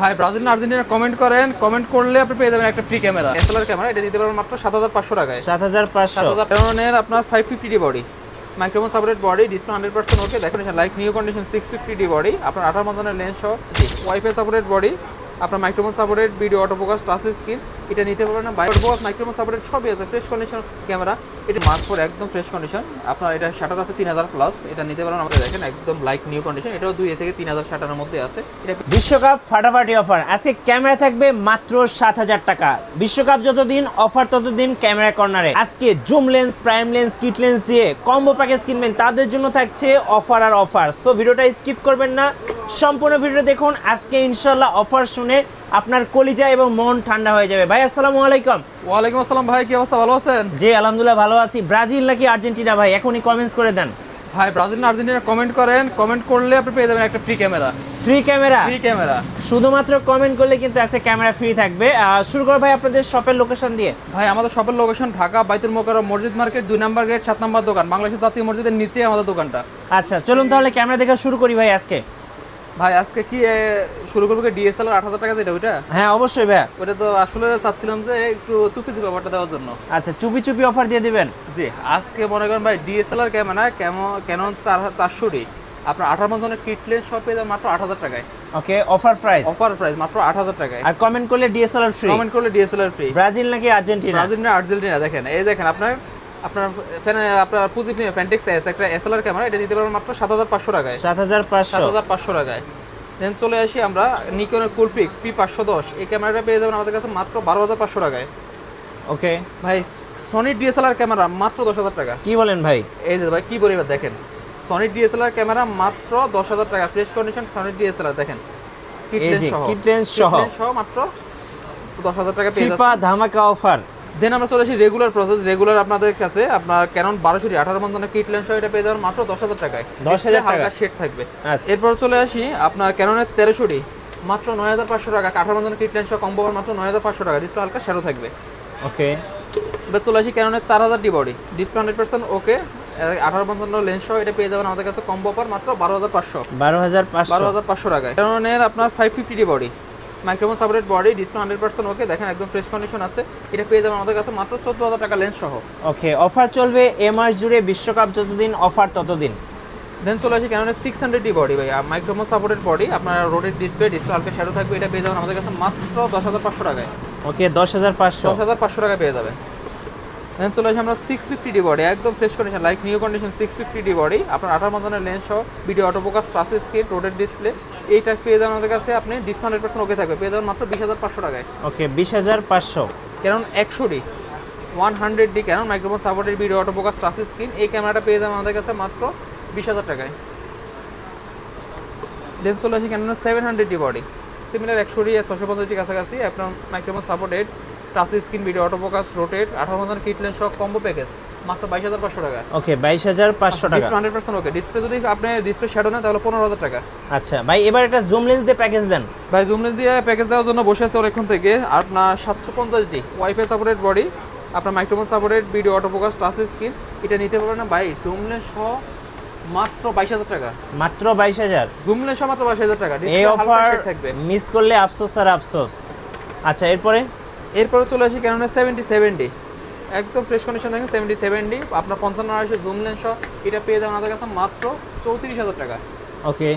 ভাই ব্রাজিল না Argentina comment করেন, কমেন্ট করলে আপনি পেয়ে যাবেন একটা ফ্রি ক্যামেরা, এসএলআর ক্যামেরা। এটা নিতে পারবেন মাত্র 7500 টাকায়। 7500 7500 আপনার 550D body, microphone supported body, display 100% ওকে, দেখেন like new condition 650D body, আপনার 18 মডেলের লেন্স সহ, ওয়াইফাই সাপোর্টেড বডি, আপনার microphone supported video auto focus touch screen. এটা নিতে পারবেন না, বাইরে ফোকাস মাইক্রোফোন সাপোর্টেড সবই আছে, ফ্রেশ কন্ডিশন ক্যামেরা। এটা মার্ক ফর একদম ফ্রেশ কন্ডিশন। আপনার এটা শাটার আছে 3000 প্লাস, এটা নিতে পারবেন আমাদের, দেখেন একদম লাইক নিউ কন্ডিশন। এটাও 2 থেকে 3000 শাটারের মধ্যে আছে। এটা বিশ্বকাপ ফাটাফাটি অফার, আজকে ক্যামেরা থাকবে মাত্র 7000 টাকা। বিশ্বকাপ যতদিন অফার ততদিন ক্যামেরা কর্নারে। আজকে zoom lens, prime lens, kit lens দিয়ে কম্বো প্যাকেজ কিনবেন, তাদের জন্য থাকছে অফার আর অফার। সো ভিডিওটা স্কিপ করবেন না, সম্পূর্ণ ভিডিও দেখুন। আজকে ইনশাআল্লাহ অফার শুনে আপনার কলিজা এবং মন ঠান্ডা হয়ে যাবে। ভাই আসসালামু আলাইকুম। ওয়ালাইকুম আসসালাম ভাই, কি অবস্থা, ভালো আছেন? জি আলহামদুলিল্লাহ ভালো আছি। ব্রাজিল নাকি আর্জেন্টিনা ভাই, এখনই কমেন্টস করে দেন। ভাই ব্রাজিল না আর্জেন্টিনা কমেন্ট করেন, কমেন্ট করলে আপনি পেয়ে যাবেন একটা free camera. Free camera? Free camera শুধুমাত্র কমেন্ট করলে কিন্তু আজকে ক্যামেরা ফ্রি থাকবে। শুরু করো ভাই আপনাদের শপের লোকেশন দিয়ে। ভাই আমাদের শপের লোকেশন ঢাকা বাইতুল মোকাররম মসজিদ মার্কেট 2 নম্বর গেট 7 নম্বর দোকান, বাংলাদেশের জাতীয় মসজিদের নিচে আমাদের দোকানটা। আচ্ছা চলুন তাহলে ক্যামেরা দেখা শুরু করি ভাই আজকে। ভাই আজকে কি শুরু করবো ডিএসএলআর 8000 টাকা যেটা, ওইটা? হ্যাঁ অবশ্যই ভাই। ওটা তো আসলে চাচ্ছিলাম যে একটু চুপি চুপি ব্যাপারটা দেওয়ার জন্য। আচ্ছা চুপি চুপি অফার দিয়ে দিবেন। জি আজকে মনে করেন ভাই ডিএসএলআর ক্যামেরা ক্যানন 400D আপনার 18 মডেলের কিট লেন্স সব পেয়ে যাবেন মাত্র 8000 টাকায়। ওকে অফার প্রাইস? অফার প্রাইস মাত্র 8000 টাকায়। আর কমেন্ট করলে ডিএসএলআর ফ্রি। কমেন্ট করলে ডিএসএলআর ফ্রি। ব্রাজিল নাকি আর্জেন্টিনা? ব্রাজিল না আর্জেন্টিনা। দেখেন এই দেখেন আপনার ফুজি ফ্যান্টেক্স এস একটা এসএলআর ক্যামেরা, এটা নিতে পারবেন মাত্র 7500 টাকায়। 7500 টাকায়। দেন চলে আসি আমরা নিকনের কুলপিক্স P510, এই ক্যামেরাটা পেয়ে যাবেন আমাদের কাছে মাত্র 12500 টাকায়। ওকে ভাই সনি ডিএসএলআর ক্যামেরা মাত্র 10000 টাকা। কি বলেন ভাই? এই যে ভাই কি বলি, এবার দেখেন সনি ডিএসএলআর ক্যামেরা মাত্র 10000 টাকা, ফ্রেশ কন্ডিশন সনি ডিএসএলআর। দেখেন এই যে কিট লেন্স সহ মাত্র 10000 টাকা পেয়ে ফিফা যাচ্ছেন। ধামাকা অফার। দেন আমরা চলে আসি রেগুলার প্রসেস। রেগুলার আপনাদের কাছে আপনার ক্যানন 1200D 18 মডেলের কিট লেন্স সহ এটা পেয়ে যাবেন মাত্র 10000 টাকায়। 10000 টাকা হালকা শেড থাকবে। আচ্ছা এরপর চলে আসি আপনার ক্যাননের 1300D মাত্র 9500 টাকা, 18 মডেলের কিট লেন্স সহ কম্বো মাত্র 9500 টাকা, ডিসপ্লে হালকা শ্যাডো থাকবে। ওকে এবার চলে আসি ক্যাননের 4000D বডি, ডিসপ্লে 100% ওকে, 18 মডেলের লেন্স সহ এটা পেয়ে যাবেন আমাদের কাছে কম্বো অফার মাত্র 12500 12500 টাকায়। ক্যাননের আপনার 550D body, microphone supported body, display 100% ওকে, দেখেন একদম ফ্রেশ কন্ডিশন আছে। এটা পেয়ে যাবেন আমাদের কাছে মাত্র 14000 টাকা লেন্স সহ। ওকে অফার চলবে এ মাস জুড়ে, বিশ্বকাপ যতদিন অফার ততদিন। দেন চলে আসি ক্যাননের 600D বডি, ভাই মাইক্রোফোন সাপোর্টেড বডি, আপনার রোডেড ডিসপ্লে হালকা শ্যাডো থাকবে, এটা পেয়ে যাবেন আমাদের কাছে মাত্র 10500 টাকায়। ওকে 10500 টাকায় পেয়ে যাবেন। দেন চলে আসি আমরা 650D বডি, একদম fresh condition like new condition 650D body, আপনার 18 মডেলের লেন্স সহ video auto focus touch screen rotated display, এইটা পেয়ে যাবেন আমাদের কাছে। আপনি ডিসপ্লে 100% ওকে থাকবে, পেয়ে যাবেন মাত্র 20500 টাকায়। Okay 20500। Canon 100D 100D Canon microphone supported video auto focus touch screen, এই ক্যামেরাটা পেয়ে যাবেন আমাদের কাছে মাত্র 20000 টাকায়। দেন চলে আসি ক্যাননের 700D বডি, সিমিলার 100D 650 কাছাকাছি, আপনার microphone supported touch screen video auto focus rotate 18 মডেলের কিট লেন্স সহ কম্বো প্যাকেজ মাত্র 22500 টাকা। ওকে 22500 টাকা, ডিসপ্লে 100% ওকে, ডিসপ্লে যদি আপনি ডিসপ্লে শ্যাডো নেন তাহলে 15000 টাকা। আচ্ছা ভাই এবার একটা জুম লেন্স দিয়ে প্যাকেজ দেন। ভাই জুম লেন্স দিয়ে প্যাকেজ দেওয়ার জন্য বসে আছে অনেকক্ষণ থেকে। আপনার 750D ওয়াইফাই সাপোর্টেড বডি, আপনার microphone supported video auto focus touch screen, এটা নিতে পারবেন না ভাই জুম লেন্স সহ মাত্র 22000 টাকা। মাত্র 22000? জুম লেন্স সহ মাত্র 22000 টাকা, এই ডিসপ্লে হালকা অফার শেড থাকবে। মিস করলে আফসোস আর আফসোস। আচ্ছা এরপরে চলে আসি ক্যাননের 77D, একদম ফ্রেশ কন্ডিশন দেখেন 77D, আপনার 55 জুম লেন্স সহ এটা পেয়ে যাবেন আমাদের কাছে মাত্র 34000 টাকা। ওকে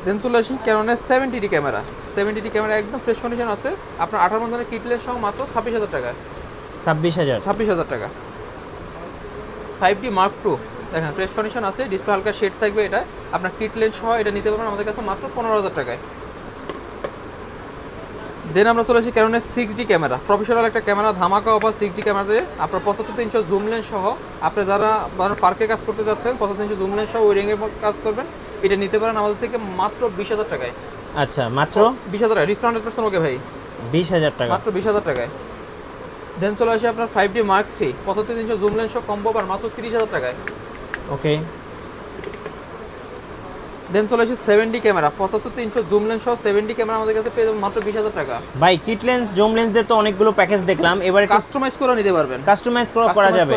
দেন চলে আসি ক্যাননের 70D ক্যামেরা, 70D ক্যামেরা একদম ফ্রেশ কন্ডিশন আছে, আপনার 18 মডেলের কিট লেন্স সহ মাত্র 26000 টাকা। 26000 টাকা। 5D Mark II দেখেন ফ্রেশ কন্ডিশন আছে, ডিসপ্লে হালকা শেড থাকবে, এটা আপনার কিট লেন্স সহ এটা নিতে পারবেন আমাদের কাছে মাত্র 15000 টাকায়। দেন আমরা চলে আসি ক্যাননের 6D ক্যামেরা, প্রফেশনাল একটা ক্যামেরা, ধামাকা অফার 6D ক্যামেরাতে আপনার 75300 জুম লেন্স সহ, আপনি যারা পার্কে কাজ করতে যাচ্ছেন 75300 জুম লেন্স সহ ওয়েডিংয়ে কাজ করবেন, এটা নিতে পারেন আমাদের থেকে মাত্র 20000 টাকায়। আচ্ছা মাত্র 20000 টাকা, ডিসপ্লে 100% ওকে ভাই, 20000 টাকা, মাত্র 20000 টাকায়। দেন চলে আসি আপনার 5D Mark III 75300 zoom lens সহ কম্বো অফার মাত্র 30000 টাকায়। ওকে দেন চলে আসি 7D ক্যামেরা 75300 জুম লেন্স সহ 7D ক্যামেরা আমাদের কাছে পেয়ে যাবেন মাত্র 20000 টাকা। ভাই কিট লেন্স জুম লেন্স দিয়ে তো অনেকগুলো প্যাকেজ দেখলাম, এবারে কাস্টমাইজ করে নিতে পারবেন, কাস্টমাইজ করা যাবে।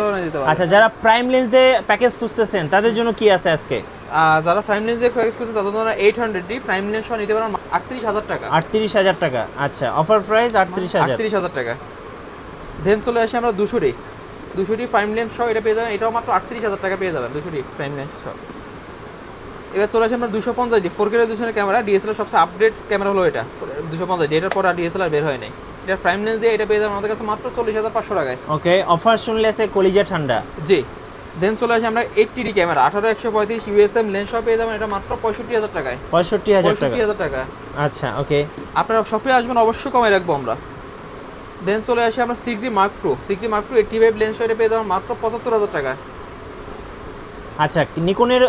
আচ্ছা যারা প্রাইম লেন্স দিয়ে প্যাকেজ খুঁজতেছেন তাদের জন্য কি আছে আজকে? যারা প্রাইম লেন্স দিয়ে কোয়েক্স করছেন তাদের জন্য 800 ডি প্রাইম লেন্স সহ নিতে পারেন 38,000 টাকা। 38,000 টাকা, আচ্ছা অফার প্রাইস 38,000। 38,000 টাকা। দেন চলে আসি আমরা 200 ডি প্রাইম লেন্স সহ এটা পেয়ে যাবেন, এটাও মাত্র 38,000 টাকা পেয়ে যাবেন 200 ডি প্রাইম লেন্স সহ। এবার চলে আসি আমরা 250 ডি 4K রেজোলিউশনের ক্যামেরা, ডিএসএলআর সবচেয়ে আপডেট ক্যামেরা হলো এটা 250 ডি, এটার পর আর ডিএসএলআর বের হয় নাই। এটা প্রাইম লেন্স দিয়ে এটা পেয়ে যাবেন আমাদের কাছে মাত্র 40,500 টাকায়। ওকে, অফার শুনলে আছে কলিজা ঠান্ডা। জি। দেন চলে আসি আমরা 80 ডি ক্যামেরা 18-135 ইউএসএম লেন্স সহ পেয়ে যাবেন এটা মাত্র 65,000 টাকায়। 65,000 টাকা। আচ্ছা ওকে, আপনারা শপে আসবেন অবশ্যই কমে রাখবো আমরা। দেন চলে আসি আমরা 6D Mark II 85 লেন্স সহ এটা পেয়ে যাবেন মাত্র 75,000 টাকায়। আচ্ছা নিকনের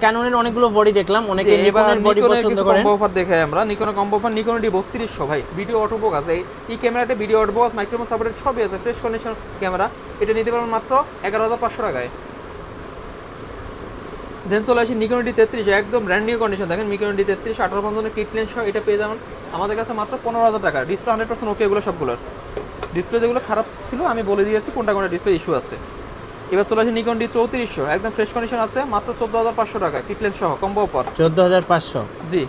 ক্যাননের অনেকগুলো বডি দেখলাম, অনেকে নিকনের বডি পছন্দ করেন। কম্বো অফার দেখাই আমরা, নিকনের কম্বো অফার, নিকন ডি 3200 ভাই, ভিডিও অটো ফোকাস, এই ক্যামেরাতে video auto focus microphone supported সবই আছে, ফ্রেশ কন্ডিশন ক্যামেরা, এটা নিতে পারবেন মাত্র 11,500 টাকায়। দেন চলে আসি নিকন ডি 3300 একদম ব্র্যান্ড নিউ কন্ডিশন, দেখেন নিকন ডি 3300 18 কিট লেন্স সহ এটা পেয়ে যাবেন আমাদের কাছে মাত্র 15,000 টাকা। ডিসপ্লে 100% ওকে, এগুলো সবগুলোর ডিসপ্লে যেগুলো খারাপ ছিল আমি বলে দিয়েছি কোনটা কোনটা ডিসপ্লে ইস্যু আছে। এবার চলে আসি নিকন ডি 3400 একদম ফ্রেশ কন্ডিশন আছে মাত্র 14,500 টাকা কিট লেন্স সহ কম্বো অফার। 14,500। জি।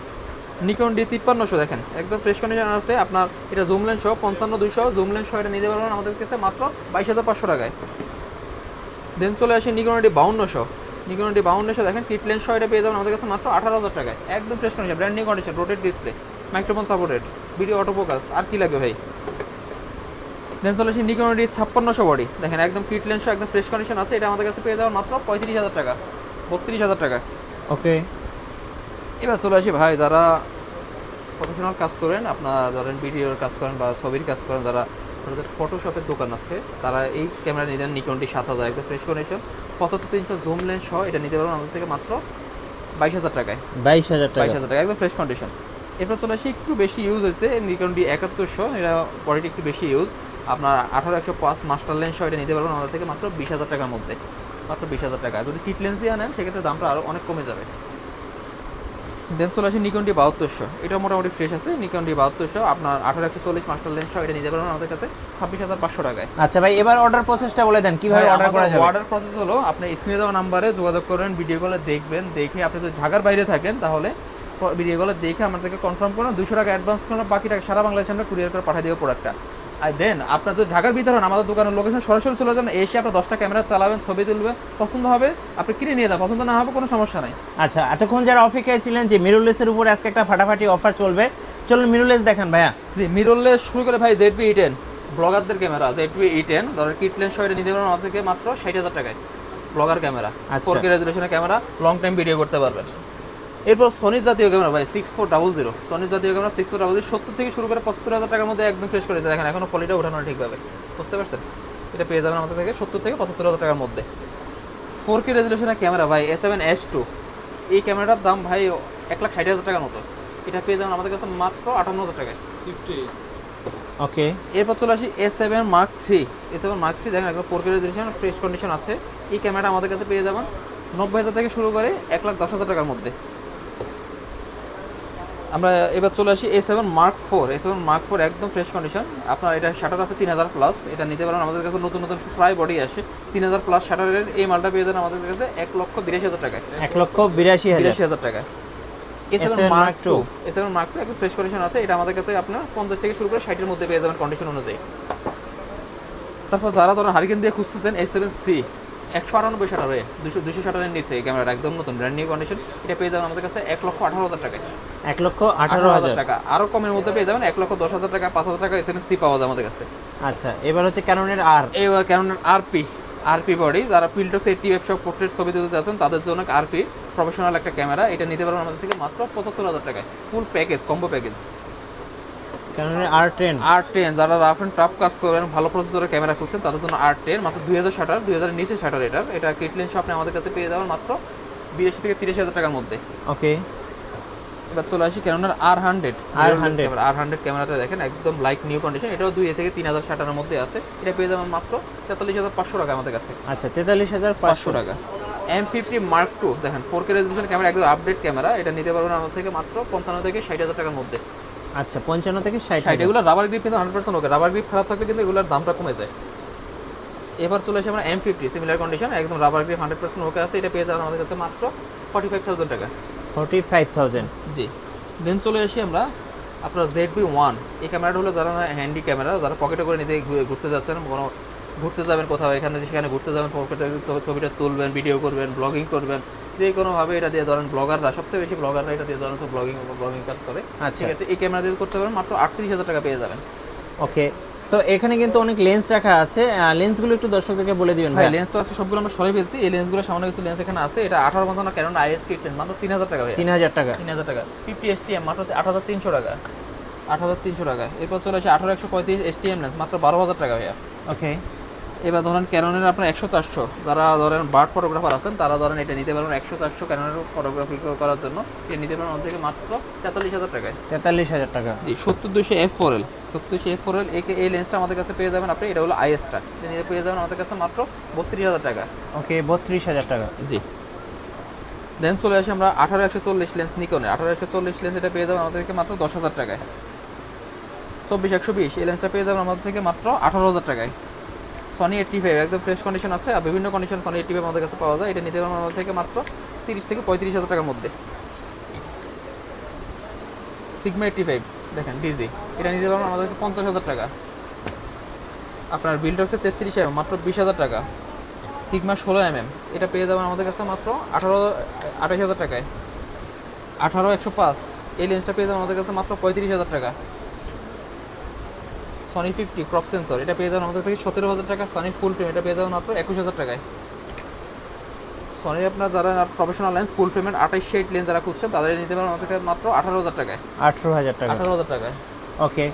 নিকন ডি 5300 দেখেন একদম ফ্রেশ কন্ডিশন আছে আপনার, এটা জুম লেন্স সহ 55-200 জুম লেন্স সহ এটা নিতে পারবেন আমাদের কাছে মাত্র 22,500 টাকায়। দেন চলে আসি নিকন ডি 5200 দেখেন কিট লেন্স সহ এটা পেয়ে যাবেন আমাদের কাছে মাত্র 18,000 টাকায়, একদম fresh condition, brand new condition, rotate display, microphone supported, video auto focus, আর কি লাগবে ভাই। দেন চলে আসি নিকন ডি 5600 বডি দেখেন একদম কিট লেন্স সহ একদম ফ্রেশ কন্ডিশন আছে, এটা আমাদের কাছে পেয়ে যাবেন মাত্র 35,000 টাকা 32,000 টাকা। ওকে, এবার চলে আসি ভাই যারা প্রফেশনাল কাজ করেন, আপনার ধরেন ভিডিওর কাজ করেন বা ছবির কাজ করেন, যারা ফটোশপের দোকান আছে তারা এই ক্যামেরা নিতেন নিকন ডি 7000 একদম ফ্রেশ কন্ডিশন 75-300 জুম লেন্স সহ এটা নিতে পারবেন আমাদের থেকে মাত্র 22,000 টাকায়। 22,000 টাকা, 22,000 টাকা একদম ফ্রেশ কন্ডিশন। এরপর চলে আসি একটু বেশি ইউজ হয়েছে নিকন ডি 7100, এটা বডিটি একটু বেশি ইউজ, আপনার 18-105 মাস্টার লেন্স সহ এটা নিতে পারবেন আমাদের থেকে মাত্র 20,000 টাকার মধ্যে, মাত্র 20,000 টাকা। যদি কিট লেন্স দিয়ে আনেন সেক্ষেত্রে দামটা আরও অনেক কমে যাবে। দেন চলে আসি নিকন ডি 7200, এটা মোটামুটি ফ্রেশ আছে, নিকন ডি 7200 আপনার 18-140 মাস্টার লেন্স সহ এটা নিতে পারবেন আমাদের কাছে 26,500 টাকায়। আচ্ছা ভাই এবার অর্ডার প্রসেসটা বলে দেন কিভাবে অর্ডার করা যাবে। অর্ডার প্রসেস হলো আপনি স্ক্রিনে দেওয়া নাম্বারে যোগাযোগ করবেন, ভিডিও কলে দেখবেন, দেখে আপনি যদি ঢাকার বাইরে থাকেন তাহলে ভিডিও কলে দেখে আমাদেরকে কনফার্ম করুন, 200 টাকা অ্যাডভান্স করুন, বাকি টাকা সারা বাংলাদেশে আমরা কুরিয়ার করে পাঠিয়ে দেবো প্রোডাক্টটা। আর দেন আপনার যদি ঢাকার ভিতরে হন আমাদের দোকানের লোকেশন সরাসরি চলে যাবেন, এসে আপনার 10টা ক্যামেরা চালাবেন, ছবি তুলবেন, পছন্দ হবে আপনি কিনে নিয়ে যান, পছন্দ না হবে কোনো সমস্যা নাই। আচ্ছা এতক্ষণ যারা অপেক্ষায় ছিলেন যে মিররলেসের উপর আজকে একটা ফাটাফাটি অফার চলবে, চলুন মিররলেস দেখান ভাইয়া। জি, মিররলেস শুরু করে ভাই ZV-E10 ব্লগারদের ক্যামেরা, ZV-E10 ধরেন কিট লেন্স সহ এটা নিতে পারবেন আমাদের থেকে মাত্র 60,000 টাকায়, ব্লগার ক্যামেরা, 4K রেজোলিউশনের ক্যামেরা, লং টাইম ভিডিও করতে পারবেন। এরপর সনি জাতীয় ক্যামেরা ভাই 6400, সনি জাতীয় ক্যামেরা 6400 70 থেকে শুরু করে 75,000 টাকার মধ্যে একদম ফ্রেশ করে দেখেন, এখনো কোয়ালিটি ওঠানো ঠিকভাবে, বুঝতে পারছেন, এটা পেয়ে যাবেন আমাদের থেকে 70 থেকে 75,000 টাকার মধ্যে। 4K রেজোলিউশনের ক্যামেরা ভাই A7S2, এই ক্যামেরাটার দাম ভাই 1,60,000 টাকার মতো, এটা পেয়ে যাবেন আমাদের কাছে মাত্র 58,000 টাকায়। ওকে, এরপর চলে আসি A7 Mark III, A7 Mark III দেখেন একদম 4K রেজোলিউশন ফ্রেশ কন্ডিশন আছে, এই ক্যামেরাটা আমাদের কাছে পেয়ে যাবেন 90,000 থেকে শুরু করে 1,10,000 টাকার মধ্যে। আমরা এবার চলে আসি A7 Mark IV একদম ফ্রেশ কন্ডিশন, আপনার এটা শাটার আছে 3000 প্লাস, এটা নিতে পারেন আমাদের কাছে, নতুন নতুন প্রায় বডি আসে 3000 প্লাস শাটারের, এই মালটা পেয়ে যাবেন আমাদের কাছে 1,82,000 টাকায়, 1,82,000 টাকা। A7 Mark II একদম ফ্রেশ কন্ডিশন আছে, এটা আমাদের কাছে আপনার 50 থেকে শুরু করে 60 এর মধ্যে পেয়ে যাবেন কন্ডিশন অনুযায়ী। তারপর যারা ধরেন হারিকেন দিয়ে খুঁজতেছেন A7C 198 শাটারে 200 শাটারের নিচে এই ক্যামেরাটা একদম নতুন ব্র্যান্ড নিউ কন্ডিশন, এটা পেয়ে যাবেন আমাদের কাছে 1,18,000 টাকায়, 1,18,000 টাকা। আরো কমের মধ্যে পেয়ে যাবেন 1,10,000 টাকা, 5,000 টাকা A7C পাওয়া যায় আমাদের কাছে। আচ্ছা এবার হচ্ছে ক্যাননের আর, এবার ক্যাননের আরপি বডি, যারা ফিল্ডক্স 80F সব পোর্ট্রেট ছবি তুলতে যাচ্ছেন তাদের জন্য আরপি প্রফেশনাল একটা ক্যামেরা, এটা নিতে পারবেন আমাদের থেকে মাত্র 75,000 টাকায়, full package, combo package. ক্যাননের R10 যারা রাফ এন্ড টাফ কাজ করেন, ভালো প্রসেসরের ক্যামেরা খুঁজছেন তাদের জন্য R10 মাত্র 2000 শাটার, 2000 এর নিচে শাটার, এটা কিট লেন্স আপনি আমাদের কাছে পেয়ে যাবেন মাত্র 82 থেকে 30,000 টাকার মধ্যে। ওকে, এবার চলে আসি ক্যাননের R100 ক্যামেরাটা দেখেন একদম লাইক নিউ কন্ডিশন, এটাও 2 থেকে 3000 শাটারের মধ্যে আছে, এটা পেয়ে যাবেন মাত্র 43,500 টাকা আমাদের কাছে। আচ্ছা 43,500 টাকা। M50 Mark II দেখেন 4K রেজোলিউশন ক্যামেরা, একদম আপডেট ক্যামেরা, এটা নিতে পারবেন আমাদের থেকে মাত্র 55 থেকে 60,000 টাকার মধ্যে। আচ্ছা 55 থেকে 60, এগুলো রাবার গ্রিপ কিন্তু 100% ওকে, রাবার গ্রিপ খারাপ থাকলে কিন্তু এগুলোর দামটা কমে যায়। এবার চলে আসি আমরা M50 সিমিলার কন্ডিশন, একদম রাবার গ্রিপ 100% ওকে আছে, এটা পেয়ে যাবেন আমাদের কাছে মাত্র 45,000 টাকা। 45,000। জি। দেন চলে আসি আমরা আপনার ZB-1। এই ক্যামেরাটা হলো যারা হ্যান্ডি ক্যামেরা, যারা পকেটে করে নিতে ঘুরতে যাচ্ছেন, কোনো ঘুরতে যাবেন কোথাও, এখানে সেখানে ঘুরতে যাবেন, পকেটে ছবিটা তুলবেন, ভিডিও করবেন, ব্লগিং করবেন, যে কোনোভাবে এটা দিয়ে ধরেন ব্লগাররা, সবচেয়ে বেশি ব্লগাররা এটা দিয়ে ধরেন তো ব্লগিং কাজ করে। আচ্ছা। ঠিক আছে, এই ক্যামেরা দিয়ে করতে পারেন, মাত্র 38,000 টাকা পেয়ে যাবেন। ওকে, সো এখানে কিন্তু অনেক লেন্স রাখা আছে, লেন্সগুলো একটু দর্শকদেরকে বলে দিবেন ভাই ভাই। লেন্স তো আছে সবগুলো আমরা সরাই ফেলছি, এই লেন্সগুলো সামান্য কিছু লেন্স এখানে আছে। এটা 18 মতো ক্যানন IS কিট লেন্স, মাত্র 3,000 টাকা ভাই। 3,000 টাকা। 3,000 টাকা। 50 STM মাত্র 8,300 টাকা। 8,300 টাকা। এরপর চলে আসে 18-135 STM লেন্স, মাত্র 12,000 টাকা ভাইয়া। ওকে, এবার ধরেন ক্যাননের আপনার 100-400, যারা ধরেন বার্ড ফটোগ্রাফার আছেন তারা ধরেন এটা নিতে পারেন 100-400 ক্যাননের ফটোগ্রাফি করার জন্য, এটা নিতে পারেন আমাদের থেকে মাত্র 43,000 টাকায়। 43,000 টাকা। জি। 70-200 F4L, 70-200 F4L এই লেন্সটা আমাদের কাছে পেয়ে যাবেন আপনি, এটা হলো IS-টা, এটা নিয়ে পেয়ে যাবেন আমাদের কাছে মাত্র 32,000 টাকা। ওকে, 32,000 টাকা। জি। দেন চলে আসি আমরা 18-140 লেন্স নিকনের, 18-140 লেন্স এটা পেয়ে যাবেন আমাদের থেকে মাত্র 10,000 টাকায়। 24-120 এই লেন্সটা পেয়ে যাবেন আমাদের থেকে মাত্র 18,000 টাকায়। সনি 85 একদম ফ্রেশ কন্ডিশন আছে, আর বিভিন্ন কন্ডিশন সনি 85 আমাদের কাছে পাওয়া যায়, এটা নিতে পারবেন আমাদের থেকে মাত্র 30-35,000 টাকার মধ্যে। সিগমা 85 দেখেন ডিজি, এটা নিতে পারবেন আমাদেরকে 50,000 টাকা। আপনার বিল্ডক্সের 33 মাত্র 20,000 টাকা। সিগমা 16 এটা পেয়ে যাবেন আমাদের কাছে মাত্র 28,000 টাকায়। 18-105 এই লেন্সটা পেয়ে যাবেন আমাদের কাছে মাত্র 35,000 টাকা। সনি 50 ক্রপ সেন্সর এটা পেয়ে যাবেন আমাদের থেকে 17,000 টাকা। সনি ফুল ফ্রেম এটা পেয়ে যাবেন মাত্র 21,000 টাকায়। সনির আপনার যারা প্রফেশনাল লেন্স ফুল ফ্রেমের 28 শেড লেন্স যারা খুঁজছেন তাদের নিতে পারেন আমাদের থেকে মাত্র 18,000 টাকায়। 18,000 টাকা। 18,000 টাকায়। ওকে,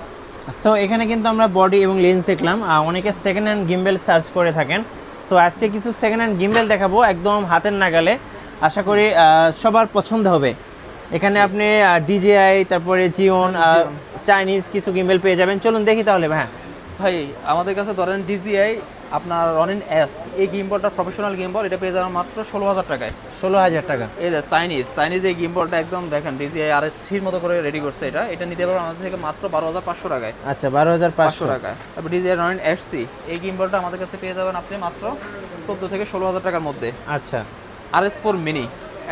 সো এখানে কিন্তু আমরা বডি এবং লেন্স দেখলাম, অনেকে সেকেন্ড হ্যান্ড গিম্বেল সার্চ করে থাকেন। সো আজকে কিছু সেকেন্ড হ্যান্ড গিম্বেল দেখাবো একদম হাতের নাগালে, আশা করি সবার পছন্দ হবে। এখানে আপনি DJI, তারপরে জিওন, চাইনিজ কিছু গিম্বেল পেয়ে যাবেন। চলুন দেখি তাহলে ভাই। ভাই আমাদের কাছে ধরেন DJI আপনার রনিন S এই গিম্বলটা প্রফেশনাল গিম্বল, এটা পেয়ে যাবেন মাত্র 16,000 টাকায়। 16,000 টাকা। এই চাইনিজ এই গিম্বলটা একদম দেখেন DJI RS3 মতো করে রেডি করছে, এটা নিতে পারবেন আমাদের থেকে মাত্র 12,500 টাকায়। আচ্ছা, 12,500 টাকায়। তারপর DJI রনিন SC এই গিম্বলটা আমাদের কাছে পেয়ে যাবেন আপনি মাত্র 14,000-16,000 টাকার মধ্যে। আচ্ছা, RS4 মিনি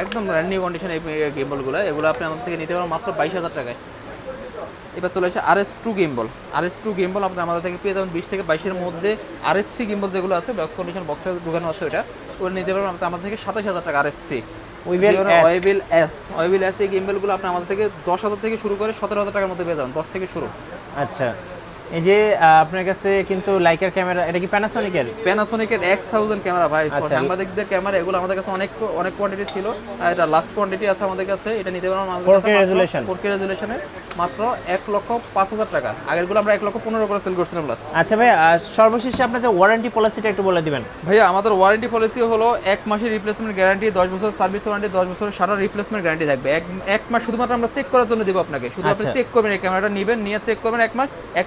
একদম ব্র্যান্ড নিউ কন্ডিশন এই গিম্বলগুলো, এগুলো আপনি আমাদের থেকে নিতে পারেন মাত্র 22,000 টাকায়। এবার চলে আসে RS2 গিম্বল। RS2 গিম্বল আপনি আমাদের থেকে পেয়ে যাবেন 20-22-এর মধ্যে। RS3 গিম্বল যেগুলো আছে বক্স কন্ডিশন বক্সে ঢুকানো আছে ওটা নিতে পারবেন আমাদের থেকে 27,000 টাকা। RS3 ওয়েবেল এস এই গিম্বলগুলো আপনি আমাদের থেকে 10,000 থেকে শুরু করে 17,000 টাকার মধ্যে পেয়ে যাবেন, 10 থেকে শুরু। আচ্ছা, এই যে আপনার কাছে কিন্তু লাইকার ক্যামেরা, এটা কি প্যানাসোনিকের? প্যানাসোনিকের X1000 ক্যামেরা ভাই, আচ্ছা। সাংবাদিকদের ক্যামেরা, এগুলো আমাদের কাছে অনেক কোয়ান্টিটি ছিল, এটা লাস্ট কোয়ান্টিটি আছে আমাদের কাছে। এটা নিতে পারবেন আমাদের 4K রেজুলেশন, 4K রেজুলেশনে মাত্র 1,05,000 টাকা। আগেরগুলো আমরা 1,15,000 করে সেল করছিলাম লাস্ট। আচ্ছা ভাই, সর্বশেষে আপনাদের ওয়ারেন্টি পলিসিটা একটু বলে দিবেন। ভাইয়া আমাদের ওয়ারেন্টি পলিসি হলো 1 মাসের রিপ্লেসমেন্ট গ্যারান্টি, 10 বছর সার্ভিস ওয়ারেন্টি, 10 বছরের সারা রিপ্লেসমেন্ট গ্যারান্টি থাকবে। এক মাস শুধুমাত্র আমরা চেক করার জন্য দিব আপনাকে, শুধু আপনি চেক করবেন, এই ক্যামেরাটা নেবেন, নিয়ে চেক করবেন এক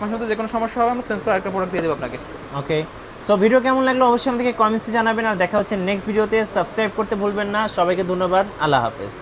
মাসের মধ্যে যে কোনো সমস্যা হবে আমরা চেঞ্জ করে আরেকটা প্রোডাক্ট দিয়ে দেব আপনাকে। ওকে, সো ভিডিও কেমন লাগলো অবশ্যই আমাদেরকে কমেন্টসে জানাবেন, আর দেখা হচ্ছে নেক্সট ভিডিওতে। সাবস্ক্রাইব করতে ভুলবেন না। সবাইকে ধন্যবাদ, আল্লাহ হাফেজ।